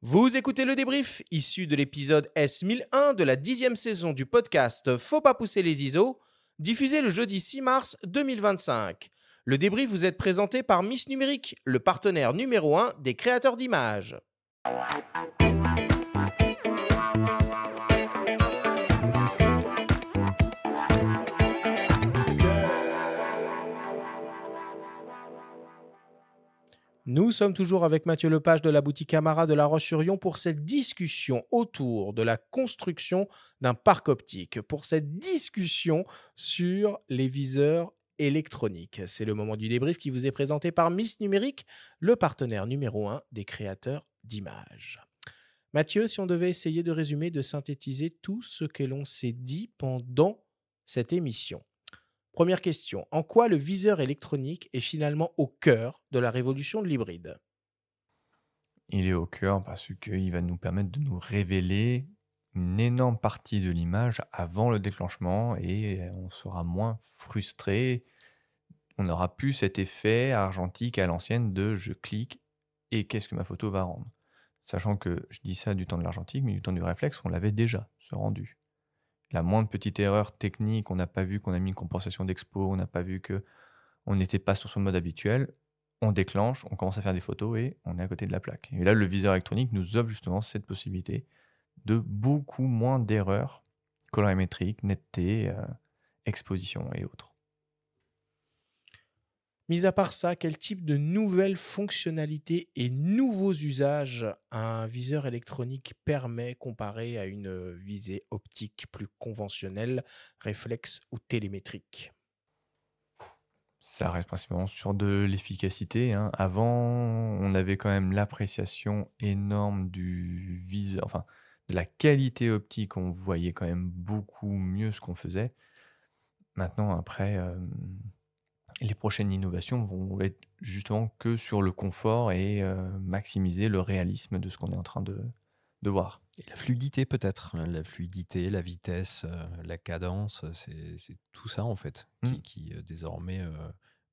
Vous écoutez le débrief, issu de l'épisode S1001 de la 10e saison du podcast Faut pas pousser les ISO, diffusé le jeudi 6 mars 2025. Le débrief vous est présenté par Miss Numérique, le partenaire numéro 1 des créateurs d'images. Nous sommes toujours avec Mathieu Lepage de la boutique Amara de La Roche-sur-Yon pour cette discussion autour de la construction d'un parc optique, pour cette discussion sur les viseurs électroniques. C'est le moment du débrief qui vous est présenté par Miss Numérique, le partenaire numéro 1 des créateurs d'images. Mathieu, si on devait essayer de résumer, de synthétiser tout ce que l'on s'est dit pendant cette émission. Première question, en quoi le viseur électronique est finalement au cœur de la révolution de l'hybride? Il est au cœur parce qu'il va nous permettre de nous révéler une énorme partie de l'image avant le déclenchement et on sera moins frustré. On n'aura plus cet effet argentique à l'ancienne de je clique et qu'est-ce que ma photo va rendre. Sachant que je dis ça du temps de l'argentique, mais du temps du réflexe, on l'avait déjà, ce rendu. La moindre petite erreur technique, on n'a pas vu qu'on a mis une compensation d'expo, on n'a pas vu que on n'était pas sur son mode habituel, on déclenche, on commence à faire des photos et on est à côté de la plaque. Et là, le viseur électronique nous offre justement cette possibilité de beaucoup moins d'erreurs colorimétriques, netteté, exposition et autres. Mis à part ça, quel type de nouvelles fonctionnalités et nouveaux usages un viseur électronique permet comparé à une visée optique plus conventionnelle, réflexe ou télémétrique? Ça reste principalement sur de l'efficacité, hein. Avant, on avait quand même l'appréciation énorme du viseur, enfin, de la qualité optique. On voyait quand même beaucoup mieux ce qu'on faisait. Maintenant, après, les prochaines innovations vont être justement que sur le confort et maximiser le réalisme de ce qu'on est en train de voir. Et la fluidité peut-être, hein, la fluidité, la vitesse, la cadence, c'est tout ça en fait Mmh. qui, désormais,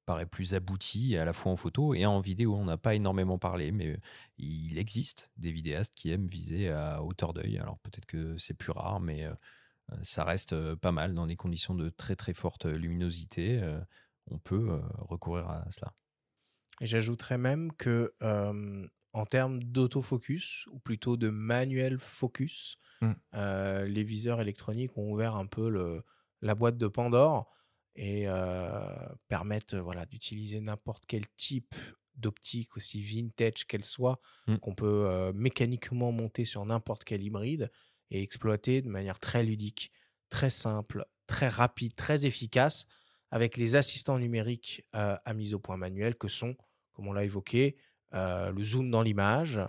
paraît plus abouti à la fois en photo et en vidéo. On n'a pas énormément parlé, mais, il existe des vidéastes qui aiment viser à hauteur d'œil. Alors peut-être que c'est plus rare, mais, ça reste, pas mal dans des conditions de très, très forte luminosité, on peut, recourir à cela. Et j'ajouterais même que, en termes d'autofocus ou plutôt de manuel focus, Mmh. les viseurs électroniques ont ouvert un peu la boîte de Pandore et permettent, voilà, d'utiliser n'importe quel type d'optique, aussi vintage qu'elle soit, Mmh. qu'on peut, mécaniquement monter sur n'importe quel hybride et exploiter de manière très ludique, très simple, très rapide, très efficace avec les assistants numériques, à mise au point manuel que sont, comme on l'a évoqué, le zoom dans l'image,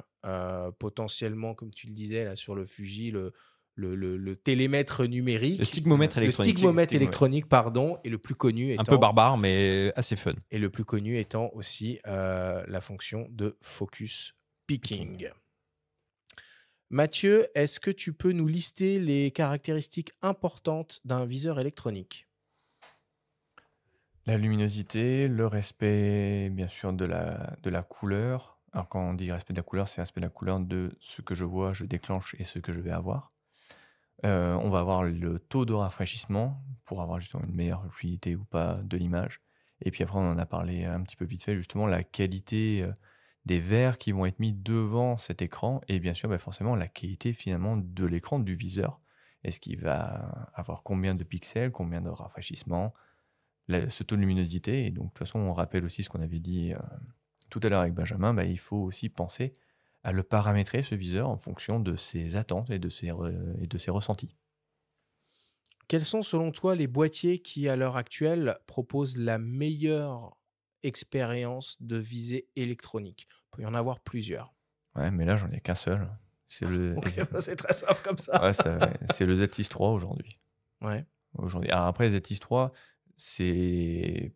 potentiellement, comme tu le disais là sur le Fuji, le télémètre Le numérique, stigmomètre le électronique, stigmomètre Stigmomètre. électronique, pardon, et un peu barbare mais assez fun. le plus connu étant aussi, la fonction de focus Picking. picking. Mathieu, est-ce que tu peux nous lister les caractéristiques importantes d'un viseur électronique? La luminosité, le respect bien sûr de la couleur. Alors quand on dit respect de la couleur, c'est respect de la couleur de ce que je vois, je déclenche et ce que je vais avoir. On va avoir le taux de rafraîchissement pour avoir justement une meilleure fluidité ou pas de l'image. Et puis après, on en a parlé un petit peu vite fait, justement la qualité, des verres qui vont être mis devant cet écran et bien sûr, bah, forcément la qualité finalement de l'écran, du viseur. Est-ce qu'il va avoir combien de pixels, combien de rafraîchissement, ce taux de luminosité et donc de toute façon, on rappelle aussi ce qu'on avait dit, tout à l'heure avec Benjamin, bah, il faut aussi penser à le paramétrer ce viseur en fonction de ses attentes et de ses ressentis. Quels sont selon toi les boîtiers qui, à l'heure actuelle, proposent la meilleure expérience de visée électronique? Il peut y en avoir plusieurs. Ouais, mais là, j'en ai qu'un seul, c'est le OK, bah, c'est très simple comme ça. ouais, c'est le Z6 III aujourd'hui. Ouais. Aujourd'hui alors après Z6 III, c'est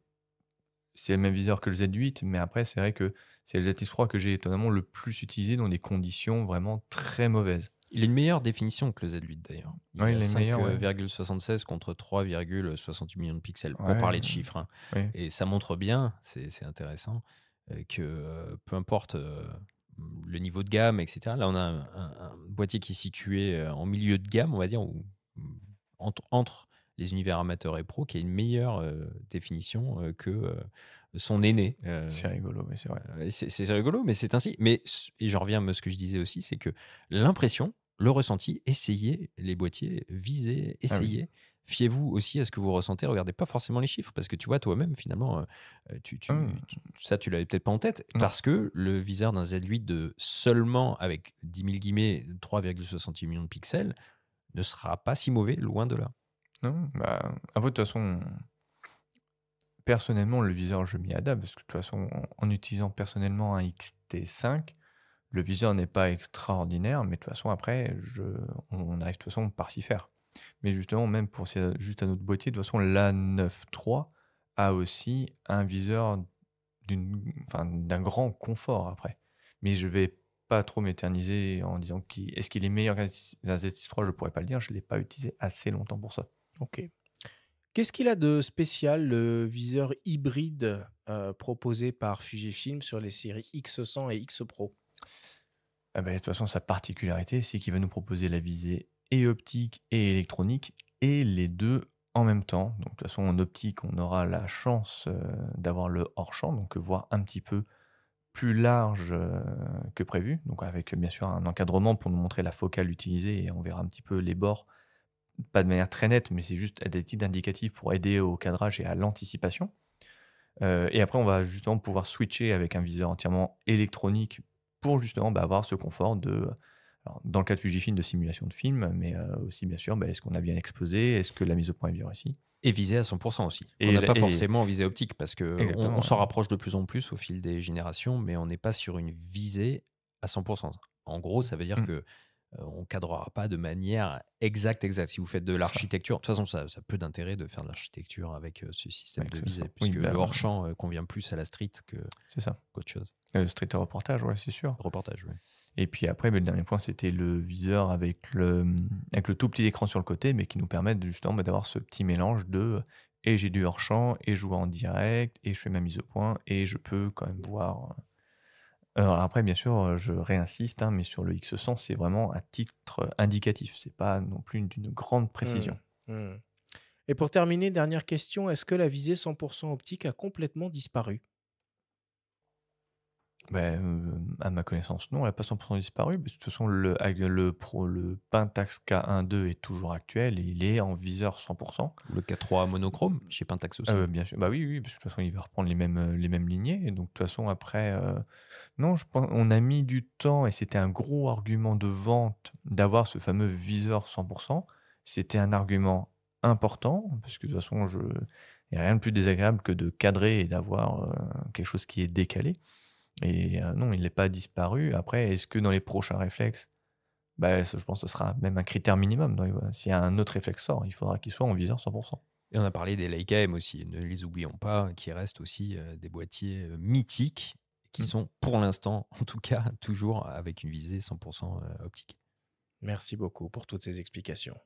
c'est le même viseur que le Z8, mais après c'est vrai que c'est le Z6 III que j'ai étonnamment le plus utilisé dans des conditions vraiment très mauvaises. Il a une meilleure définition que le Z8 d'ailleurs. Il Ouais, est à il est meilleur, ouais. 5,76 contre 3,68 millions de pixels, pour Ouais, parler de chiffres, hein. oui. Et ça montre bien, c'est intéressant, que, peu importe, le niveau de gamme, etc. Là, on a un boîtier qui est situé en milieu de gamme, on va dire, ou entre les univers amateurs et pro, qui a une meilleure définition que son aîné. C'est rigolo, mais c'est vrai. C'est rigolo, mais c'est ainsi. Et j'en reviens à ce que je disais aussi, c'est que l'impression, le ressenti, essayez les boîtiers, visez, Ah oui. essayez. Fiez-vous aussi à ce que vous ressentez. Regardez pas forcément les chiffres, parce que tu vois toi-même, finalement, Hum, ça, tu l'avais peut-être pas en tête, non. parce que le viseur d'un Z8 de seulement, avec 10 000 guillemets, 3,68 millions de pixels, ne sera pas si mauvais, loin de là. Non, bah, après, de toute façon, personnellement, le viseur, je m'y adapte parce que de toute façon, en utilisant personnellement un XT5, le viseur n'est pas extraordinaire, mais de toute façon, après, on arrive de toute façon par s'y faire. Mais justement, même pour juste un autre boîtier, de toute façon, l'A9 III a aussi un viseur d'un grand confort après. Mais je vais pas trop m'éterniser en disant est-ce qu'il est meilleur qu'un Z6 III, je pourrais pas le dire, je ne l'ai pas utilisé assez longtemps pour ça. Ok. Qu'est-ce qu'il a de spécial, le viseur hybride proposé par Fujifilm sur les séries X100 et X Pro? Ah bah, de toute façon, sa particularité, c'est qu'il va nous proposer la visée et optique et électronique, et les deux en même temps. Donc, de toute façon, en optique, on aura la chance d'avoir le hors-champ, donc voir un petit peu plus large que prévu. Donc, avec bien sûr un encadrement pour nous montrer la focale utilisée, et on verra un petit peu les bords, pas de manière très nette, mais c'est juste des titres indicatifs pour aider au cadrage et à l'anticipation. Et après, on va justement pouvoir switcher avec un viseur entièrement électronique pour justement avoir ce confort alors, dans le cas de Fujifilm, de simulation de film, mais aussi bien sûr, est-ce qu'on a bien exposé, est-ce que la mise au point est bien réussie. Et viser à 100% aussi. On Et, n'a pas et- forcément visée optique, parce qu'on exactement, on s'en ouais. rapproche de plus en plus au fil des générations, mais on n'est pas sur une visée à 100%. En gros, ça veut dire Mm, que on cadrera pas de manière exacte. Si vous faites de c'est ça. l'architecture, de toute façon, ça a peu d'intérêt de faire de l'architecture avec ce système Avec de ce visée, ça. Oui, puisque le hors-champ convient plus à la street c'est ça. qu'autre chose. Street reportage, ouais, c'est sûr. Reportage, oui. Et puis après, le dernier point, c'était le viseur avec le tout petit écran sur le côté, mais qui nous permet justement d'avoir ce petit mélange et j'ai du hors-champ, et je vois en direct, et je fais ma mise au point, et je peux quand même voir. Alors après, bien sûr, je réinsiste, hein, mais sur le X100, c'est vraiment à titre indicatif. C'est pas non plus d'une grande précision. Hmm. Et pour terminer, dernière question, est-ce que la visée 100% optique a complètement disparu? À ma connaissance, non, elle n'a pas 100% disparu. Mais de toute façon, avec le Pentax K1 II est toujours actuel, et il est en viseur 100%. Le K3 monochrome chez Pentax aussi. Bien sûr, bah oui, oui, parce que de toute façon, il va reprendre les mêmes lignées. Et donc, de toute façon, après, non, je pense, on a mis du temps, et c'était un gros argument de vente d'avoir ce fameux viseur 100%. C'était un argument important, parce que de toute façon, il n'y a rien de plus désagréable que de cadrer et d'avoir quelque chose qui est décalé. Et non, il n'est pas disparu. Après, est-ce que dans les prochains réflexes, je pense que ce sera même un critère minimum. S'il y a un autre réflexe sort, il faudra qu'il soit en viseur 100%. Et on a parlé des Leica M aussi, ne les oublions pas, qui restent aussi des boîtiers mythiques, qui Mm. sont pour l'instant, en tout cas, toujours avec une visée 100% optique. Merci beaucoup pour toutes ces explications.